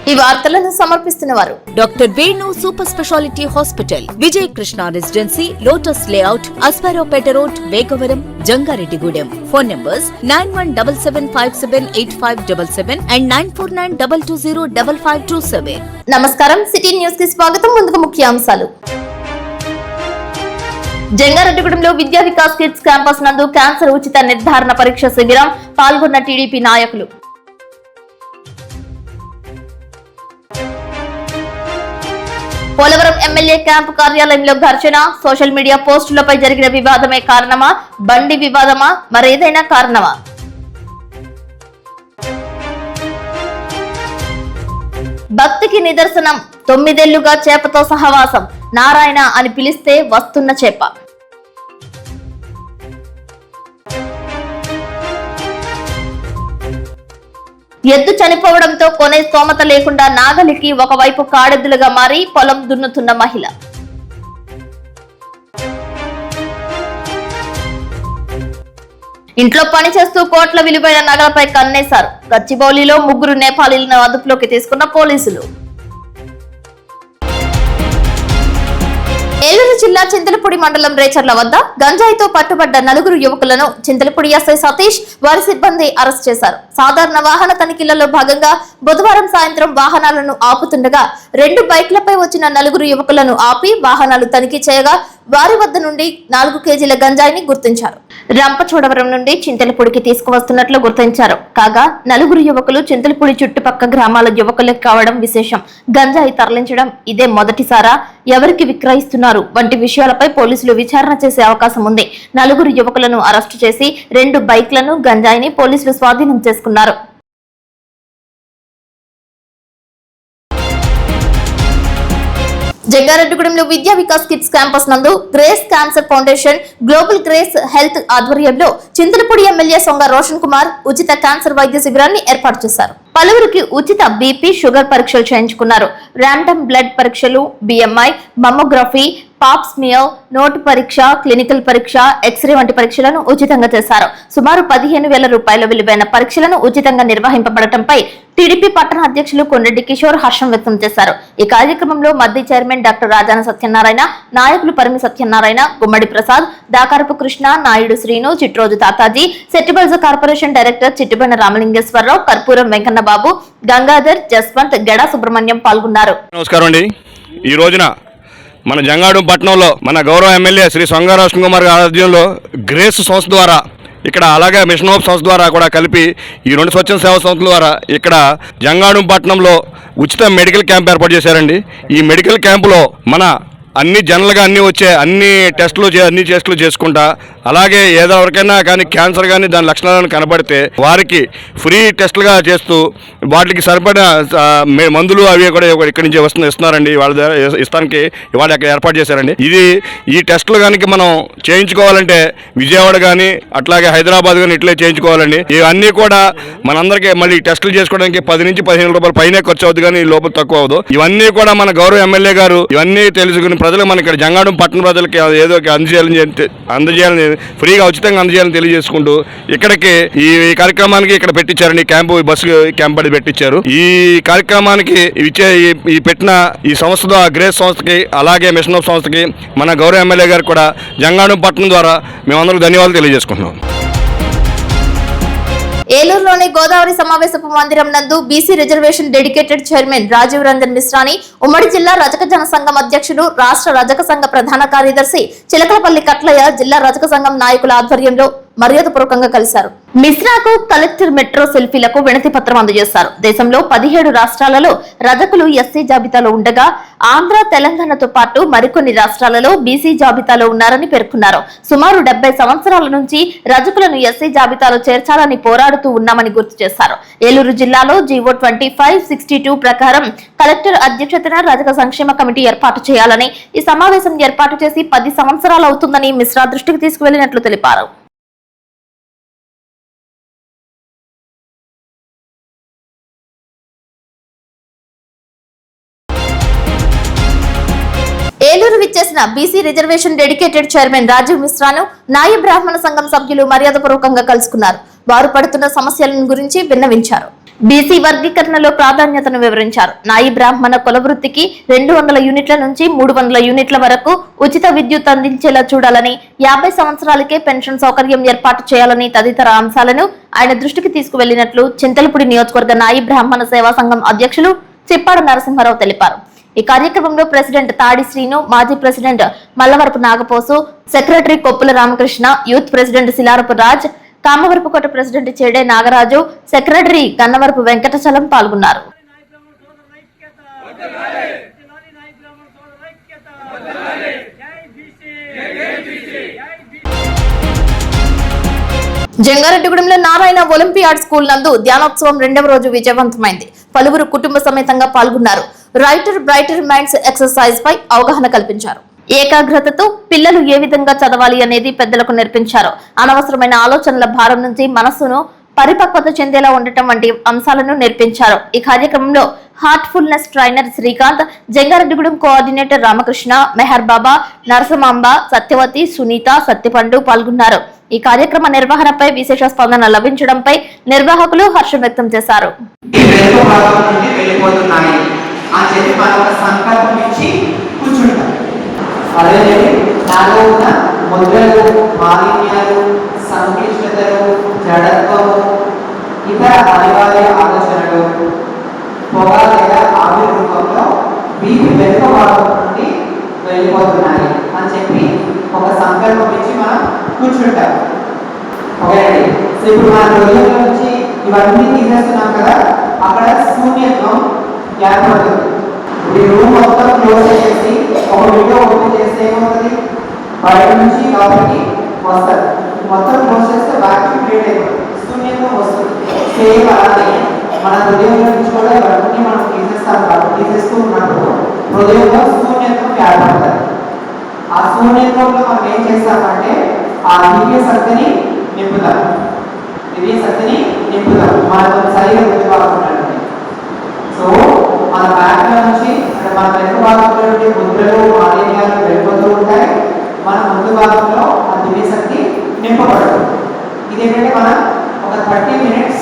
ఈ వార్తలను సమర్పిస్తున్నవారు doctor Venu super speciality hospital, Vijay Krishna residency, lotus layout, Asparopeta road, Vegavaram, Jangareddygudem. Phone numbers 9177578577 and 9492205527. నమస్కారం, సిటీ న్యూస్ కి స్వాగతం. ముందుగా ముఖ్యాంశాలు. జంగారెడ్డిగూడెంలో విద్యా వికాస్ కిడ్స్ క్యాంపస్ నందు క్యాన్సర్ ఉచిత నిర్ధారణ పరీక్ష శిబిరం, పాల్గొన్న టీడీపీ నాయకులు. పోలవరం ఎమ్మెల్యే క్యాంపు కార్యాలయంలో ఘర్షణ, సోషల్ మీడియా పోస్టులపై జరిగిన వివాదమే కారణమా, బండి వివాదమా, మరేదైనా కారణమా? భక్తికి నిదర్శనం, 9 ఏళ్లుగా చేపతో సహవాసం, నారాయణ అని పిలిస్తే వస్తున్న చేప. ఎద్దు చనిపోవడంతో కొనే స్తోమత లేకుండా నాగలికి ఒకవైపు కాడెద్దులుగా మారి పొలం దున్నుతున్న మహిళ. ఇంట్లో పని చేస్తూ కోట్ల విలువైన నగలపై కన్నేశారు. గచ్చిబౌలిలో 3 నేపాలీలను అదుపులోకి తీసుకున్న పోలీసులు. ఏలూరు జిల్లా చింతలపూడి మండలం రేచర్ల వద్ద గంజాయితో పట్టుబడ్డ 4 యువకులను చింతలపూడి ఎస్ఐ సతీష్, వారి సిబ్బంది అరెస్ట్ చేశారు. సాధారణ వాహన తనిఖీలలో భాగంగా బుధవారం సాయంత్రం వాహనాలను ఆపుతుండగా 2 బైక్లపై వచ్చిన 4 యువకులను ఆపి వాహనాలు తనిఖీ చేయగా వారి వద్ద నుండి 4 కేజీల గంజాయిని గుర్తించారు. రంపచోడవరం నుండి చింతలపూడికి తీసుకువస్తున్నట్లు గుర్తించారు. కాగా 4 యువకులు చింతలపూడి చుట్టుపక్క గ్రామాల యువకులే కావడం విశేషం. గంజాయి తరలించడం ఇదే మొదటిసారా, ఎవరికి విక్రయిస్తున్నారు వంటి విషయాలపై పోలీసులు విచారణ చేసే అవకాశం ఉంది. 4 యువకులను అరెస్టు చేసి 2 బైక్లను, గంజాయిని పోలీసులు స్వాధీనం చేసుకున్నారు. జంగారెడ్డిగూడెంలో విద్యా వికాస్ కిడ్స్ క్యాంపస్ నందు grace cancer foundation, global grace health ఆధ్వర్యంలో చింతలపూడి ఎమ్మెల్యే సొంగ రోషన్ కుమార్ ఉచిత క్యాన్సర్ వైద్య శిబిరాన్ని ఏర్పాటు చేశారు. పలువురికి ఉచిత బీపీ, షుగర్ పరీక్షలు చేయించుకున్నారు. ర్యాండమ్ బ్లడ్ పరీక్షలు, బిఎంఐ, మమ్మోగ్రఫీ, పాప్స్మియర్, నోటు పరీక్ష, క్లినికల్ పరీక్ష, ఎక్స్రే వంటి పరీక్షలను ఉచితంగా చేశారు. సుమారు 15,000 రూపాయల విలువైన పరీక్షలను ఉచితంగా నిర్వహింపబడటంపై టీడీపీ పట్టణ అధ్యక్షులు కొండెడ్డి కిషోర్ హర్షం వ్యక్తం చేశారు. ఈ కార్యక్రమంలో మద్ది చైర్మన్ డాక్టర్ రాజాన సత్యనారాయణ, నాయకులు పరిమి సత్యనారాయణ, గుమ్మడి ప్రసాద్, దాకారపు కృష్ణ, నాయుడు శ్రీను, చిట్రోజు తాతాజీ, సెట్టిబల్జ కార్పొరేషన్ డైరెక్టర్ చిట్టిబండ రామలింగేశ్వరరావు, కర్పూరం వెంకన్న బాబు, గంగాధర్, జస్వంత్, గెడా సుబ్రహ్మణ్యం పాల్గొన్నారు. నమస్కారం అండి. ఈ రోజున మన జంగాడు పట్టణంలో మన గౌరవ ఎమ్మెల్యే శ్రీ సొంగ రోషన్ కుమార్ గారి ఆధ్వర్యంలో గ్రేస్ సంస్థ ద్వారా, ఇక్కడ అలాగే మిషన్ హోప్ సంస్థ ద్వారా కూడా కలిపి ఈ 2 స్వచ్ఛంద సేవా సంస్థల ద్వారా ఇక్కడ జంగాడు పట్టణంలో ఉచిత మెడికల్ క్యాంప్ ఏర్పాటు చేశారండి. ఈ మెడికల్ క్యాంపులో మన అన్ని జనరల్గా వచ్చే అన్ని టెస్టులు చేసుకుంటా, అలాగే ఏదో ఎవరికైనా కానీ క్యాన్సర్ కానీ దాని లక్షణాలను కనబడితే వారికి ఫ్రీ టెస్టులుగా చేస్తూ వాటికి సరిపడిన మందులు అవి కూడా ఇక్కడి నుంచి ఇస్తున్నారండి. వాళ్ళ ద్వారా ఇస్తానికి ఇవాళ అక్కడ ఏర్పాటు చేశారండి. ఈ టెస్టులు కనుక మనం చేయించుకోవాలంటే విజయవాడ కానీ అట్లాగే హైదరాబాద్ కానీ ఇట్లే చేయించుకోవాలండి. ఇవన్నీ కూడా మనందరికీ మళ్ళీ టెస్టులు చేసుకోవడానికి 10 నుంచి 15 రూపాయలు పైనే ఖర్చు అవుతుంది, కానీ లోపల తక్కువ అవ్వదు. ఇవన్నీ కూడా మన గౌరవ ఎమ్మెల్యే గారు ఇవన్నీ తెలుసుకుని ప్రజలకు మన ఇక్కడ జంగాడు పట్టణ ప్రజలకి ఏదో అందజేయాలని ఫ్రీగా ఉచితంగా అందజేయాలని తెలియజేసుకుంటూ ఇక్కడికి ఈ కార్యక్రమానికి ఇక్కడ పెట్టించారండి. బస్సు క్యాంప్ అది పెట్టించారు. ఈ కార్యక్రమానికి ఈ పెట్టిన ఈ సంస్థ, గ్రేస్ సంస్థకి అలాగే మిషన్ ఆఫ్ సంస్థకి మన గౌరవ ఎమ్మెల్యే గారు కూడా జంగాడు పట్టణం ద్వారా మేమందరూ ధన్యవాదాలు తెలియజేసుకుంటున్నాం. ఏలూరులోని గోదావరి సమావేశపు మందిరం నందు BC reservation dedicated chairman Rajiv Ranjan మిశ్రాని, ఉమ్మడి జిల్లా రజక జన సంఘం అధ్యక్షుడు, రాష్ట్ర రజక సంఘ ప్రధాన కార్యదర్శి చిలకలపల్లి కట్లయ్య, జిల్లా రజక సంఘం నాయకుల ఆధ్వర్యంలో మర్యాదపూర్వకంగా కలిశారు. మిశ్రాకు కలెక్టర్ మెట్రో సెల్ఫీలకు వినతి పత్రం అందజేశారు. దేశంలో 17 రాష్ట్రాలలో రజకులు ఎస్సీ జాబితాలో ఉండగా ఆంధ్ర, తెలంగాణతో పాటు మరికొన్ని రాష్ట్రాలలో బీసీ జాబితాలో ఉన్నారని పేర్కొన్నారు. సుమారు 70 సంవత్సరాల నుంచి రజకులను ఎస్సీ జాబితాలో చేర్చాలని పోరాడుతూ ఉన్నామని గుర్తు చేశారు. ఏలూరు జిల్లాలో జీవో 2562 ప్రకారం కలెక్టర్ అధ్యక్షతన రజక సంక్షేమ కమిటీ ఏర్పాటు చేయాలని, ఈ సమావేశం ఏర్పాటు చేసి 10 సంవత్సరాలు అవుతుందని మిశ్రా దృష్టికి తీసుకువెళ్లినట్లు తెలిపారు. ఏలూరు విచ్చేసిన BC reservation dedicated chairman Rajiv మిశ్రాను నాయ బ్రాహ్మణ సంఘం సభ్యులు మర్యాదపూర్వకంగా కలుసుకున్నారు. వారు పడుతున్న సమస్యలను గురించి విన్నవించారు. బీసీ వర్గీకరణలో ప్రాధాన్యతను వివరించారు. నాయి బ్రాహ్మణ కుల వృత్తికి 200 యూనిట్ల నుంచి 300 యూనిట్ల వరకు ఉచిత విద్యుత్ అందించేలా చూడాలని, 50 సంవత్సరాలకే పెన్షన్ సౌకర్యం ఏర్పాటు చేయాలని తదితర అంశాలను ఆయన దృష్టికి తీసుకువెళ్లినట్లు చింతలపూడి నియోజకవర్గ నాయి బ్రాహ్మణ సేవా సంఘం అధ్యక్షులు చిప్పాడ నరసింహారావు తెలిపారు. ఈ కార్యక్రమంలో ప్రెసిడెంట్ తాడి శ్రీను, మాజీ president Mallavarapu Nagaposu, secretary Koppula Ramakrishna, youth president Shilarapu Raj, Kamavarapukota president Chede Nagaraju, secretary Gannavarapu Venkatachalam పాల్గొన్నారు. జంగారెడ్డిగూడెంలో నారాయణ ఒలింపియాడ్ స్కూల్ నందు ధ్యానోత్సవం 2వ రోజు విజయవంతమైంది. పలువురు కుటుంబ సమేతంగా పాల్గొన్నారు. రైటర్ బ్రైటర్ మైండ్స్ ఎక్సర్సైజ్ పై అవగాహన కల్పించారు. ఏకాగ్రతతో పిల్లలు ఏ విధంగా చదవాలి అనేది పెద్దలకు నేర్పించారు. అనవసరమైన ఆలోచనల భారం నుంచి మనస్సును పరిపక్వత చెందేలా ఉండటం వంటి అంశాలను నేర్పించారు. ఈ కార్యక్రమంలో heartfulness trainer Srikanth, Jangareddygudem coordinator Ramakrishna, Meher Baba, Narasamamba, Satyavathi, Sunitha, Satyapandu పాల్గొన్నారు. ఈ కార్యక్రమ నిర్వహణపై విశేష స్పందన లభించడంపై నిర్వాహకులు హర్షం వ్యక్తం చేశారు. ఇతర అనివార్య ఆలోచనలు పొగ లేదా ఆవిరి రూపంలో వీటి వెనుక భాగం నుండి వెళ్ళిపోతున్నాయి అని చెప్పి ఒక సంకల్పం ఇచ్చి మనం కూర్చుంటాం. ఓకే అండి. సో ఇప్పుడు మన రోజుల నుంచి ఇవన్నీ తీసేస్తున్నాం కదా, అక్కడ శూన్యత్వం ఏర్పడుతుంది. ఈ రూమ్ మొత్తం క్లోజ్ చేసి ఒక విండో ఓపెన్ చేస్తే ఏమవుతుంది, బయట నుంచి లోపలికి వస్తుంది. మొత్తం క్లోజ్ చేస్తే వ్యాక్యూమ్ క్రియేట్ అయిపోతుంది, శూన్యత్వం వస్తుంది. సేమ్ అలానే మన హృదయంలో నుంచి కూడా ఇవన్నీ మనం తీసేస్తూ ఉన్నప్పుడు హృదయంలో శూన్యత్వం ఏర్పడుతుంది. ఆ శూన్యత్వంలో మనం ఏం చేస్తామంటే ఆ దివ్య శక్తిని నింపుతాం. మన శరీరం ప్రతిపాదుకుంటారండి. సో మన బ్యాక్లో నుంచి అంటే మన వెనుక భాగంలో ముద్రలు మాలిన్యాలు వెళ్ళిపోతూ ఉంటాయి. మన ముందు భాగంలో ఆ దివ్య శక్తి నింపబడుతుంది. ఇదేంటంటే మనం ఒక 30 minutes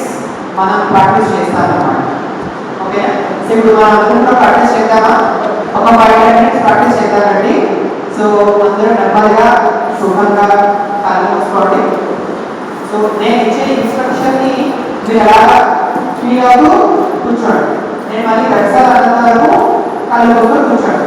మనం ప్రాక్టీస్ చేస్తామన్నమాట. ఓకే. సో ఇప్పుడు మనం అందరూ ప్రాక్టీస్ చేద్దామా? ఒక 5 minutes ప్రాక్టీస్ చేద్దామండి. సో అందరూ నెమ్మదిగా శుభ్రంగా కళ్ళు మూసుకోండి. సో నేను ఇచ్చే ఇన్స్ట్రక్షన్ని మీరు ఎలా ఫీల్ అవుతూ కూర్చోండి. నేను మళ్ళీ దర్శనం అన్నంత వరకు కళ్ళు మూసుకొని కూర్చోండి.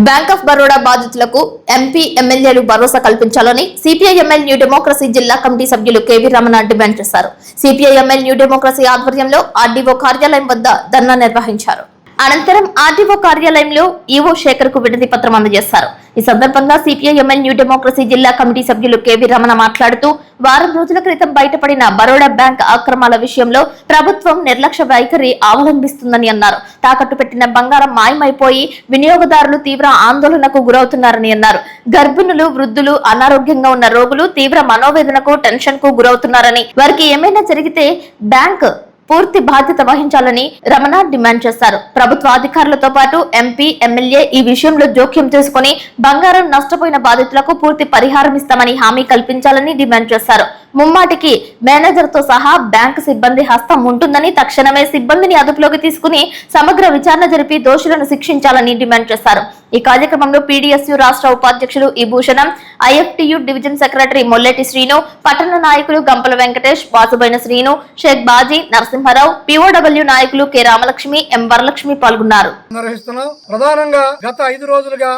బ్యాంక్ ఆఫ్ బరోడా బాధితులకు ఎంపీ, ఎమ్మెల్యేలు భరోసా కల్పించాలని సిపిఐఎంఎల్ న్యూ డెమోక్రసీ జిల్లా కమిటీ సభ్యులు కేవీ రమణ డిమాండ్ చేశారు. సిపిఐఎంఎల్ న్యూ డెమోక్రసీ ఆధ్వర్యంలో ఆర్డీఓ కార్యాలయం వద్ద ధర్నా నిర్వహించారు. అనంతరం ఆర్డీఓ కార్యాలయంలో ఈవో శేఖర్ కు వినతి పత్రం అందజేశారు. ఈ సందర్భంగా సిపిఐఎంఎల్ న్యూ డెమోక్రసీ జిల్లా కమిటీ సభ్యులు కేవీ రమణ మాట్లాడుతూ, వారం రోజుల క్రితం బయటపడిన బరోడా బ్యాంక్ అక్రమాల విషయంలో ప్రభుత్వం నిర్లక్ష్య వైఖరి అవలంబిస్తుందని అన్నారు. తాకట్టు పెట్టిన బంగారం మాయమైపోయి వినియోగదారులు తీవ్ర ఆందోళనకు గురవుతున్నారని అన్నారు. గర్భిణులు, వృద్ధులు, అనారోగ్యంగా ఉన్న రోగులు తీవ్ర మనోవేదనకు, టెన్షన్ కు గురవుతున్నారని, వారికి ఏమైనా జరిగితే బ్యాంక్ పూర్తి బాధ్యత వహించాలని రమణ డిమాండ్ చేశారు. ప్రభుత్వ అధికారులతో పాటు ఎంపీ, ఎమ్మెల్యే ఈ విషయంలో జోక్యం చేసుకుని బంగారం నష్టపోయిన బాధితులకు పూర్తి పరిహారం ఇస్తామని హామీ కల్పించాలని డిమాండ్ చేశారు. ముమ్మాటికి మేనేజర్ తో సహా బ్యాంకు సిబ్బంది హస్తం ఉంటుందని, తక్షణమే సిబ్బందిని అదుపులోకి తీసుకుని సమగ్ర విచారణ జరిపి దోషులను శిక్షించాలని డిమాండ్ చేశారు. ఈ కార్యక్రమంలో పీడీఎస్యు రాష్ట్ర ఉపాధ్యక్షులు E Bhushanam, IFTU division secretary Molleti Srinu, పట్టణ నాయకులు గంపల వెంకటేష్, వాసుబైన శ్రీను, షేక్ బాజీ, నరసింహారావు, పిఓడబ్ల్యూ నాయకులు కె రామలక్ష్మి, ఎం వరలక్ష్మి పాల్గొన్నారు. ప్రధానంగా గత 5 రోజులుగా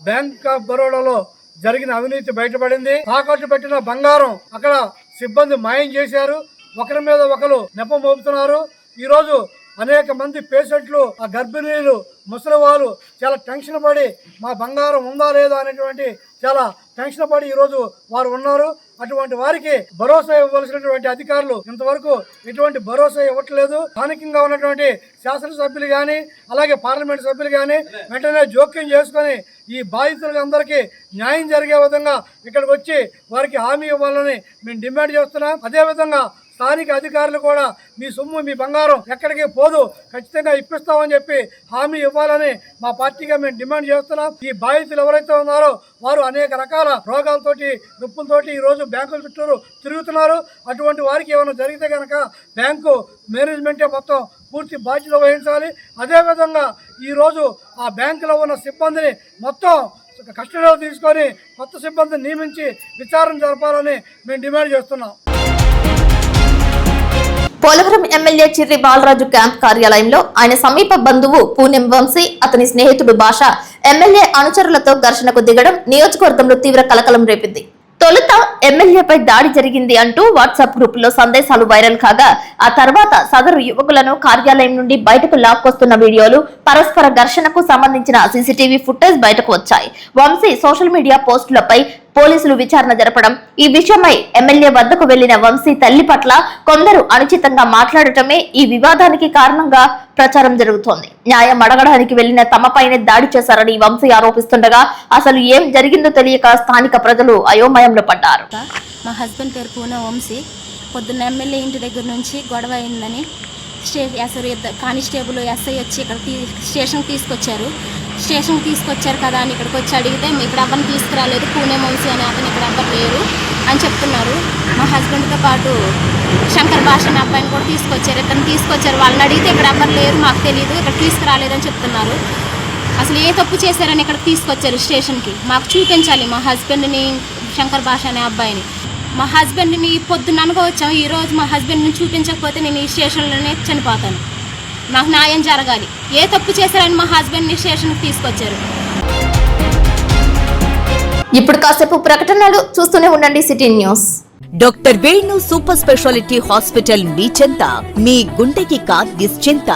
బ్యాంక్ ఆఫ్ బరోడాలో జరిగిన అవినీతి బయటపడింది. తాకట్టు పెట్టిన బంగారం అక్కడ సిబ్బంది మాయం చేశారు. ఒకరి మీద ఒకరు నెపం మోపుతున్నారు. ఈ రోజు అనేక మంది పేషెంట్లు, ఆ గర్భిణీలు, ముసలి వాళ్ళు చాలా టెన్షన్ పడి మా బంగారం ఉందా లేదా అనేటువంటి చాలా టెన్షన్ పడి ఈరోజు వారు ఉన్నారు. అటువంటి వారికి భరోసా ఇవ్వవలసినటువంటి అధికారులు ఇంతవరకు ఎటువంటి భరోసా ఇవ్వట్లేదు. స్థానికంగా ఉన్నటువంటి శాసనసభ్యులు కానీ అలాగే పార్లమెంట్ సభ్యులు కానీ వెంటనే జోక్యం చేసుకొని ఈ బాధితులందరికీ న్యాయం జరిగే విధంగా ఇక్కడికి వచ్చి వారికి హామీ ఇవ్వాలని మేము డిమాండ్ చేస్తున్నాం. అదేవిధంగా స్థానిక అధికారులు కూడా మీ సొమ్ము మీ బంగారం ఎక్కడికి పోదు, ఖచ్చితంగా ఇప్పిస్తామని చెప్పి హామీ ఇవ్వాలని మా పార్టీగా మేము డిమాండ్ చేస్తున్నాం. ఈ బాధితులు ఎవరైతే ఉన్నారో వారు అనేక రకాల రోగాలతోటి నొప్పులతోటి ఈరోజు బ్యాంకుల చుట్టూరు తిరుగుతున్నారు. అటువంటి వారికి ఏమైనా జరిగితే కనుక బ్యాంకు మేనేజ్మెంటే మొత్తం పూర్తి బాధ్యత వహించాలి. అదేవిధంగా ఈరోజు ఆ బ్యాంకులో ఉన్న సిబ్బందిని మొత్తం కస్టడీలో తీసుకొని కొత్త సిబ్బందిని నియమించి విచారణ జరపాలని మేము డిమాండ్ చేస్తున్నాం. పోలవరం ఎమ్మెల్యే చిర్రి బాలరాజు క్యాంప్ కార్యాలయంలో ఆయన సమీప బంధువు పూనెం వంశీ, అతని స్నేహితుడు భాష ఎమ్మెల్యే అనుచరులతో ఘర్షణకు దిగడం నియోజకవర్గంలో తీవ్ర కలకలం రేపింది. తొలుత ఎమ్మెల్యేపై దాడి జరిగింది అంటూ వాట్సాప్ గ్రూపుల్లో సందేశాలు వైరల్ కాగా ఆ తర్వాత సదరు యువకులను కార్యాలయం నుండి బయటకు లాక్కొస్తున్న వీడియోలు, పరస్పర ఘర్షణకు సంబంధించిన సీసీటీవీ ఫుటేజ్ బయటకు వచ్చాయి. వంశీ సోషల్ మీడియా పోస్టులపై పోలీసులు విచారణ జరపడం, ఈ విషయమై ఎమ్మెల్యే వద్దకు వెళ్లిన వంశీ తల్లి పట్ల కొందరు అనుచితంగా మాట్లాడటమే ఈ వివాదానికి కారణంగా ప్రచారం జరుగుతోంది. న్యాయం అడగడానికి వెళ్లిన తమపైనే దాడి చేశారని వంశీ ఆరోపిస్తుండగా అసలు ఏం జరిగిందో తెలియక స్థానిక ప్రజలు అయోమయంలో పడ్డారు. మా హస్బెండ్ పేరు పూనెం వంశీ. పొద్దున్న ఎమ్మెల్యే ఇంటి దగ్గర నుంచి గొడవ అయిందని కానిస్టేబుల్ ఎస్ఐ వచ్చి ఇక్కడ స్టేషన్కి తీసుకొచ్చారు కదా అని ఇక్కడికి వచ్చి అడిగితే ఇక్కడ అవ్వని తీసుకురాలేదు, పూనెం వంశీ అని అతను ఇక్కడ అవ్వరు లేరు అని చెప్తున్నారు. మా హస్బెండ్తో పాటు శంకర్ భాష అనే అబ్బాయిని కూడా తీసుకొచ్చారు. వాళ్ళని అడిగితే ఇక్కడ అవ్వరు లేరు, మాకు తెలియదు, ఇక్కడ తీసుకురాలేదని చెప్తున్నారు. అసలు ఏ తప్పు చేశారని ఇక్కడ తీసుకొచ్చారు స్టేషన్కి, మాకు చూపించాలి మా హస్బెండ్ని, శంకర్ భాష అనే అబ్బాయిని. మా హస్బెండ్ని పొద్దున్న అనుకోవచ్చాము, ఈరోజు మా హస్బెండ్ని చూపించకపోతే నేను ఈ స్టేషన్లోనే చనిపోతాను. నాకు న్యాయం జరగాలి. ఏ తప్పు చేశారని మా హస్బెండ్ని స్టేషన్కి తీసుకొచ్చారు. ఇప్పుడు కాసేపు ప్రకటనలు చూస్తూనే ఉండండి city news. Doctor Venu super speciality hospital మీ చెంత, మీ గుండెకి నిశ్చింత.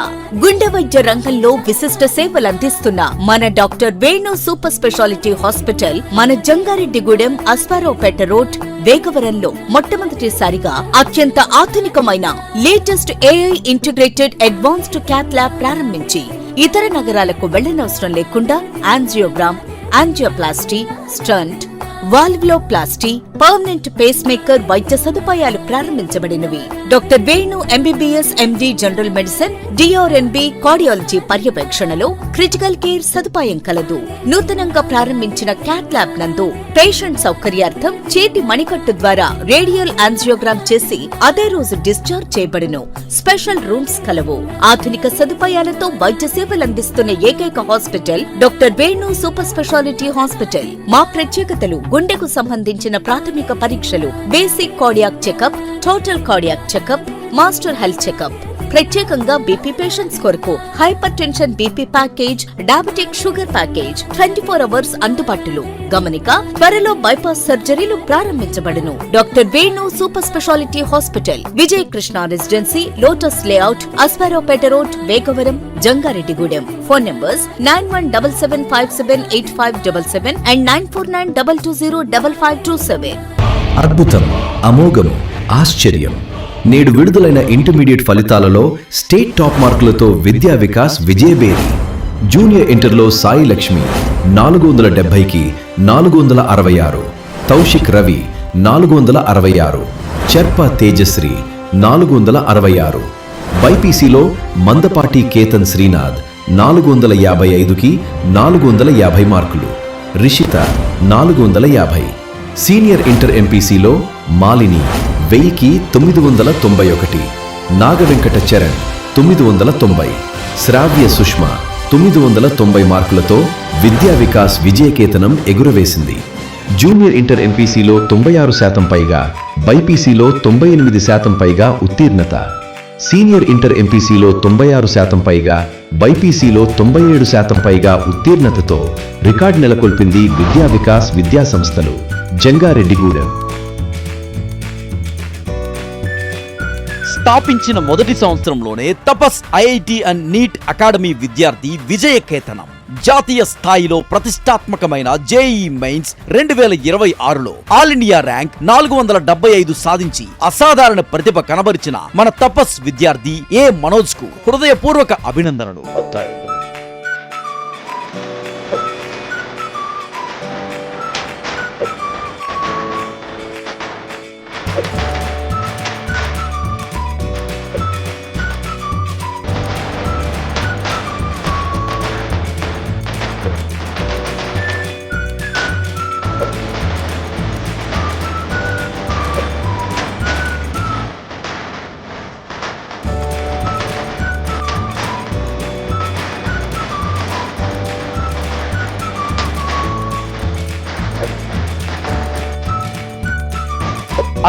గుండె వైద్య రంగంలో విశిష్ట సేవలు అందిస్తున్న మన doctor Venu super speciality hospital మన జంగారెడ్డిగూడెం అస్పారావుపేట రోడ్ వేగవరంలో మొట్టమొదటిసారిగా అత్యంత ఆధునికమైన latest AI integrated advanced cath lab ప్రారంభించి ఇతర నగరాలకు వెళ్లనవసరం లేకుండా angiogram, angioplasty, stent, valvuloplasty, permanent pacemaker వైద్య సదుపాయాలు ప్రారంభించబడినవి. Doctor Venu MBBS MD general medicine, DrNB cardiology పర్యవేక్షణలో క్రిటికల్ కేర్ సదుపాయం కలదు. నూతనంగా ప్రారంభించిన క్యాత్ ల్యాబ్ నందు పేషెంట్ సౌకర్యార్థం చేతి మణికట్టు ద్వారా రేడియల్ యాంజియోగ్రామ్ చేసి అదే రోజు డిశ్చార్జ్ చేయబడును. స్పెషల్ రూమ్స్ కలవు. ఆధునిక సదుపాయాలతో వైద్య సేవలు అందిస్తున్న ఏకైక hospital doctor Venu super speciality hospital. మా ప్రత్యేకతలు: గుండెకు సంబంధించిన ప్రాథమిక పరీక్షలు, basic cardiac checkup, total cardiac checkup, master health checkup. ప్రత్యేకంగా బీపీ పేషెంట్స్ కొరకు hypertension BP package, diabetic sugar package 24 hours అందుబాటులో. గమనిక: త్వరలో బైపాస్ సర్జరీలు ప్రారంభించబడును. Doctor Venu super speciality hospital, Vijaya Krishna residency, lotus layout, Aswaraopeta road, Vegavaram, Jangareddygudem. Phone numbers 9177578577 and 9492205527. అద్భుతం, అమోఘం, ఆశ్చర్యం. నేడు విడుదలైన ఇంటర్మీడియట్ ఫలితాలలో స్టేట్ టాప్ మార్కులతో విద్యా వికాస్ విజయబేరి. జూనియర్ ఇంటర్లో సాయి లక్ష్మి 470కి 466, తౌషిక్ రవి 466, చెర్ప తేజశ్రీ 466, బైపీసీలో మందపాటి కేతన్ శ్రీనాథ్ 455కి 450 మార్కులు, రిషిత 450. సీనియర్ ఇంటర్ ఎంపీసీలో మాలిని 1000కి 991, నాగవెంకట చరణ్ 990, శ్రావ్య సుష్మ 990 మార్కులతో విద్యా వికాస్ విజయకేతనం ఎగురవేసింది. జూనియర్ ఇంటర్ ఎంపీసీలో 96% పైగా, బైపీసీలో 98% పైగా ఉత్తీర్ణత. సీనియర్ ఇంటర్ ఎంపీసీలో 96% పైగా, బైపీసీలో 97% పైగా ఉత్తీర్ణతతో రికార్డు నెలకొల్పింది విద్యా వికాస్ విద్యా సంస్థలు, జంగారెడ్డిగూడెం. స్థాపించిన మొదటి సంవత్సరంలోనే Tapas IIT and NEET academy విద్యార్థి విజయకేతనం. జాతీయ స్థాయిలో ప్రతిష్టాత్మకమైన జేఈఈ మెయిన్స్ 2026లో ఆల్ ఇండియా ర్యాంక్ 475 సాధించి అసాధారణ ప్రతిభ కనబరిచిన మన తపస్ విద్యార్థి ఏ మనోజ్ కు హృదయపూర్వక అభినందనలు.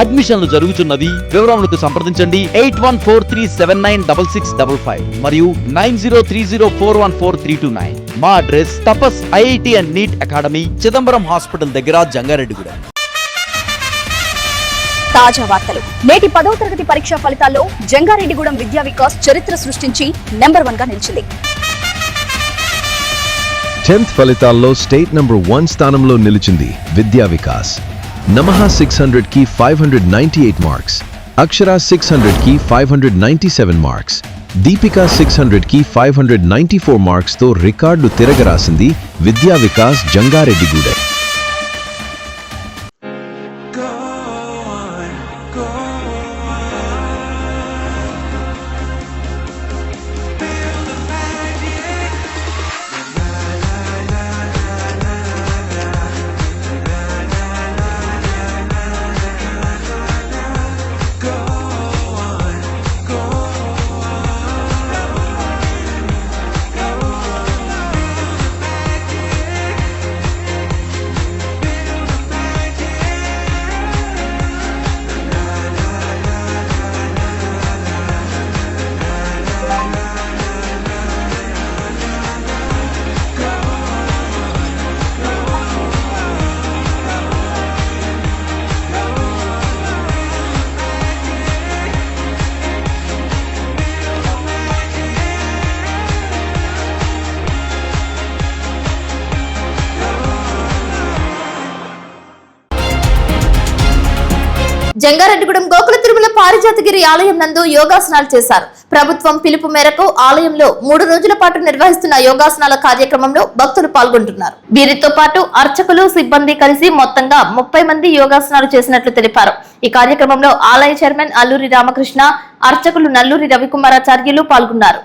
అడ్మిషన్లు జరుగుతున్నవి. వివరములకు సంప్రదించండి 8143796655 మరియు 9030414329. మా address Tapas IIT and NEET academy, Chidambaram hospital దగ్గర, జంగారెడ్డిగూడెం. తాజా వార్తలు. నేటి 10వ తరగతి పరీక్షా ఫలితాల్లో జంగారెడ్డిగూడెం విద్యా వికాస్ చరిత్ర సృష్టించి నెంబర్ 1 గా నిలిచింది. 10th ఫలితాల్లో స్టేట్ నంబర్ 1 స్థానంలో నిలిచింది విద్యా వికాస్. నమః 600 కి 598 మార్క్స్, అక్షర 600 కి 597 మార్క్స్, దీపిక 600 కి 594 మార్క్స్ తో రికార్డు తిరగరాసింది విద్యా వికాస్ జంగారెడ్డిగూడెం. జంగారెడ్డిగూడెం గోకుల తిరుమల పారిజాతగిరి ఆలయం నందు యోగాసనాలు చేశారు. ప్రభుత్వం పిలుపు మేరకు ఆలయంలో 3 రోజుల పాటు నిర్వహిస్తున్న యోగాసనాల కార్యక్రమంలో భక్తులు పాల్గొంటున్నారు. వీరితో పాటు అర్చకులు, సిబ్బంది కలిసి మొత్తంగా 30 మంది యోగాసనాలు చేసినట్లు తెలిపారు. ఈ కార్యక్రమంలో ఆలయ చైర్మన్ అల్లూరి రామకృష్ణ, అర్చకులు నల్లూరి రవికుమారాచార్యులు పాల్గొన్నారు.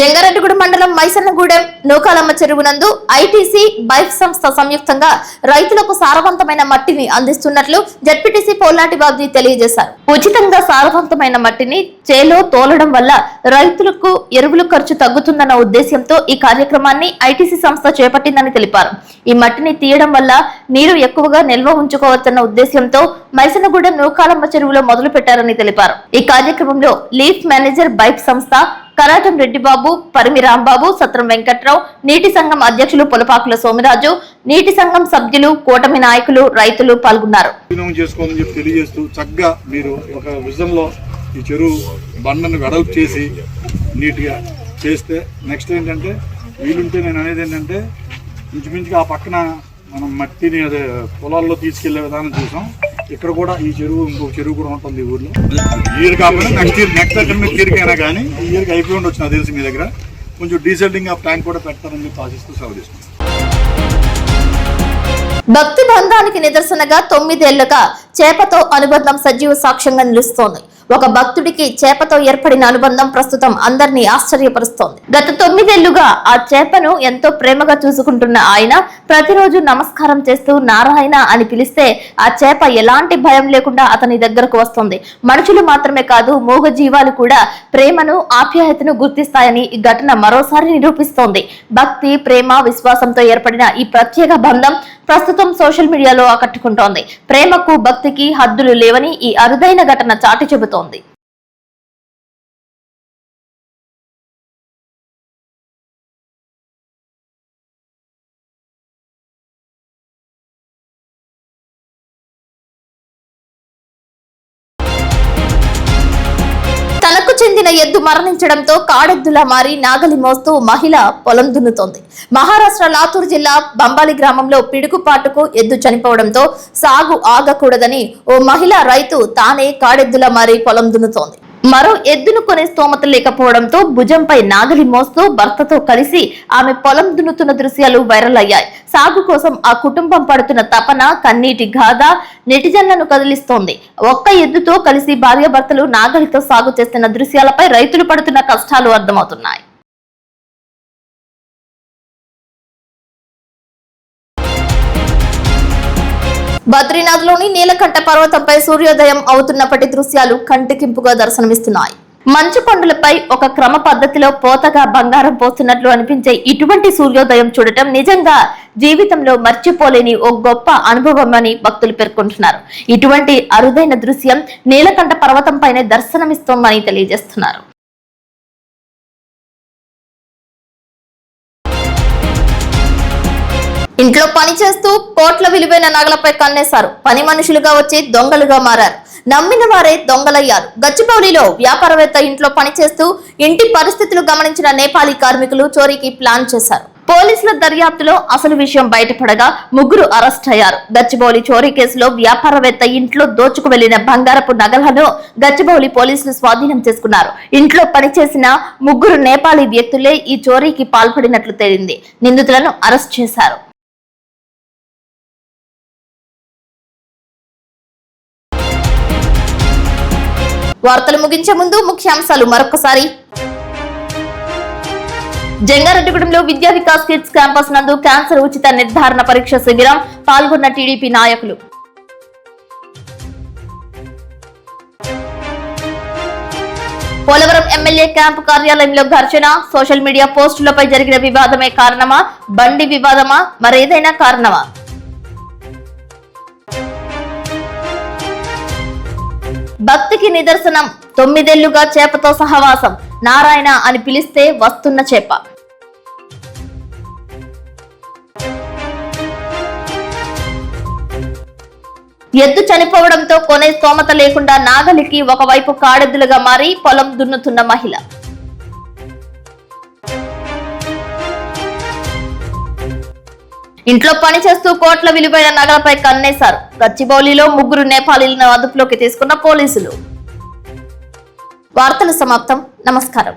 జంగారెడ్డిగూడెం మండలం మైసన్నగూడెం నూకాలమ్మ చెరువు నందు ఐటీసీ బైఫ్ సంస్థ సంయుక్తంగా రైతులకు సారవంతమైన మట్టిని అందిస్తున్నట్లు జడ్పీటీసీ పోల్లాటి బాబ్జీ తెలియజేశారు. ఉచితంగా సారవంతమైన మట్టిని చేలో తోలడం వల్ల రైతులకు ఎరువుల ఖర్చు తగ్గుతుందన్న ఉద్దేశ్యంతో ఈ కార్యక్రమాన్ని ఐటీసీ సంస్థ చేపట్టిందని తెలిపారు. ఈ మట్టిని తీయడం వల్ల నీరు ఎక్కువగా నిల్వ ఉంచుకోవచ్చన్న ఉద్దేశ్యంతో మైసన్నగూడెం నూకాలమ్మ చెరువులో మొదలు పెట్టారని తెలిపారు. ఈ కార్యక్రమంలో లీఫ్ మేనేజర్ బైఫ్ సంస్థ కరాటం రెడ్డిబాబు, పరిమి రాంబాబు, సత్రం వెంకట్రావు, నీటి సంఘం అధ్యక్షులు పొలపాకుల సోమరాజు, నీటి సంఘం సభ్యులు, కూటమి నాయకులు, రైతులు పాల్గొన్నారు. చేసుకోవాలని చెప్పి తెలియజేస్తూ చక్కగా మీరు ఒక విజన్లో ఈ చెరువు బండను వెడల్పు చేసి నీట్గా చేస్తే నెక్స్ట్ ఏంటంటే వీలుంటే నేను అనేది ఏంటంటే ఇంచుమించుగా ఆ పక్కన మనం మట్టిని అదే పొలాల్లో తీసుకెళ్లే విధానం చూసాం. ఇక్కడ కూడా ఈ చెరువు ఇంకొక చెరువు కూడా ఉంటుంది ఈ ఊర్లో. ఇయర్ కాకుండా నెక్స్ట్ అకాడమిక్ ఇయర్కైనా కానీ ఈ ఇయర్కి అయిపోయి ఉండొచ్చు నాకు తెలిసి మీ దగ్గర. కొంచెం డీసెల్టింగ్ ఆఫ్ ట్యాంక్ కూడా పెడతారని చెప్పి ఆశిస్తూ సెలవు తీసుకుంటాం. భక్తి బంధానికి నిదర్శనగా 9 ఏళ్లుగా చేపతో అనుబంధం సజీవ సాక్ష్యంగా నిలుస్తోంది. ఒక భక్తుడికి చేపతో ఏర్పడిన అనుబంధం ప్రస్తుతం అందరినీ ఆశ్చర్యపరుస్తోంది. గత 9 ఏళ్లుగా ఆ చేపను ఎంతో ప్రేమగా చూసుకుంటున్న ఆయన ప్రతిరోజు నమస్కారం చేస్తూ నారాయణ అని పిలిస్తే ఆ చేప ఎలాంటి భయం లేకుండా అతని దగ్గరకు వస్తుంది. మనుషులు మాత్రమే కాదు, మూగ జీవాలు కూడా ప్రేమను, ఆప్యాయతను గుర్తిస్తాయని ఈ ఘటన మరోసారి నిరూపిస్తోంది. భక్తి, ప్రేమ, విశ్వాసంతో ఏర్పడిన ఈ ప్రత్యేక బంధం ప్రస్తుతం సోషల్ మీడియాలో ఆకట్టుకుంటోంది. ప్రేమకు, భక్తికి హద్దులు లేవని ఈ అరుదైన ఘటన చాటి చెబుతోంది. తనకు చెందిన ఎద్దు మరణించడంతో కాడెద్దులా మారి నాగలి మోస్తూ మహిళ పొలం దున్నుతోంది. మహారాష్ట్ర లాతూర్ జిల్లా బంబాలి గ్రామంలో పిడుగుపాటుకు ఎద్దు చనిపోవడంతో సాగు ఆగకూడదని ఓ మహిళ రైతు తానే కాడెద్దులా మారి పొలం దున్నుతోంది. మరో ఎద్దును కొనే స్తోమత లేకపోవడంతో భుజంపై నాగలి మోస్తూ భర్తతో కలిసి ఆమె పొలం దున్నుతున్న దృశ్యాలు వైరల్ అయ్యాయి. సాగు కోసం ఆ కుటుంబం పడుతున్న తపన, కన్నీటి గాథ నెటిజన్లను కదిలిస్తోంది. ఒక్క ఎద్దుతో కలిసి భార్యాభర్తలు నాగలితో సాగు చేస్తున్న దృశ్యాలపై రైతులు పడుతున్న కష్టాలు అర్థమవుతున్నాయి. బద్రీనాథ్ లోని నీలకంఠ పర్వతంపై సూర్యోదయం అవుతున్నప్పటి దృశ్యాలు కంటికింపుగా దర్శనమిస్తున్నాయి. మంచు కొండలపై ఒక క్రమ పద్ధతిలో పోతగా బంగారం పోస్తున్నట్లు అనిపించే ఇటువంటి సూర్యోదయం చూడటం నిజంగా జీవితంలో మర్చిపోలేని ఓ గొప్ప అనుభవం అని భక్తులు పేర్కొంటున్నారు. ఇటువంటి అరుదైన దృశ్యం నీలకంఠ పర్వతం పైనే దర్శనమిస్తోందని తెలియజేస్తున్నారు. ఇంట్లో పని చేస్తూ కోట్ల విలువైన నగలపై కన్నేశారు. పని మనుషులుగా వచ్చి దొంగలుగా మారారు. నమ్మిన వారే దొంగలయ్యారు. గచ్చిబౌలిలో వ్యాపారవేత్త ఇంట్లో పనిచేస్తూ ఇంటి పరిస్థితులు గమనించిన నేపాలీ కార్మికులు చోరీకి ప్లాన్ చేశారు. పోలీసుల దర్యాప్తులో అసలు విషయం బయటపడగా ముగ్గురు అరెస్ట్ అయ్యారు. గచ్చిబౌలి చోరీ కేసులో వ్యాపారవేత్త ఇంట్లో దోచుకు వెళ్లిన బంగారపు నగలను గచ్చిబౌలి పోలీసులు స్వాధీనం చేసుకున్నారు. ఇంట్లో పనిచేసిన ముగ్గురు నేపాలీ వ్యక్తులే ఈ చోరీకి పాల్పడినట్లు తేలింది. నిందితులను అరెస్ట్ చేశారు. వార్తలు ముగించే ముందు ముఖ్యాంశాలు మరొకసారి. జంగారెడ్డిగూడెంలో విద్యా వికాస్ కిడ్స్ క్యాంపస్ నందు క్యాన్సర్ ఉచిత నిర్ధారణ పరీక్ష శిబిరం, పాల్గొన్న టీడీపీ నాయకులు. పోలవరం ఎమ్మెల్యే క్యాంపు కార్యాలయంలో ఘర్షణ, సోషల్ మీడియా పోస్టులపై జరిగిన వివాదమే కారణమా, బండి వివాదమా, మరేదైనా కారణమా? భక్తికి నిదర్శనం 9 ఏళ్లుగా చేపతో సహవాసం, నారాయణ అని పిలిస్తే వస్తున్న చేప. ఎద్దు చనిపోవడంతో కొనే స్తోమత లేకుండా నాగలికి ఒకవైపు కాడెద్దులుగా మారి పొలం దున్నుతున్న మహిళ. ఇంట్లో పని చేస్తూ కోట్ల విలువైన నగలపై కన్నేశారు. గచ్చిబౌలిలో ముగ్గురు నేపాలీలను అదుపులోకి తీసుకున్న పోలీసులు. వార్తలు సమాప్తం. నమస్కారం.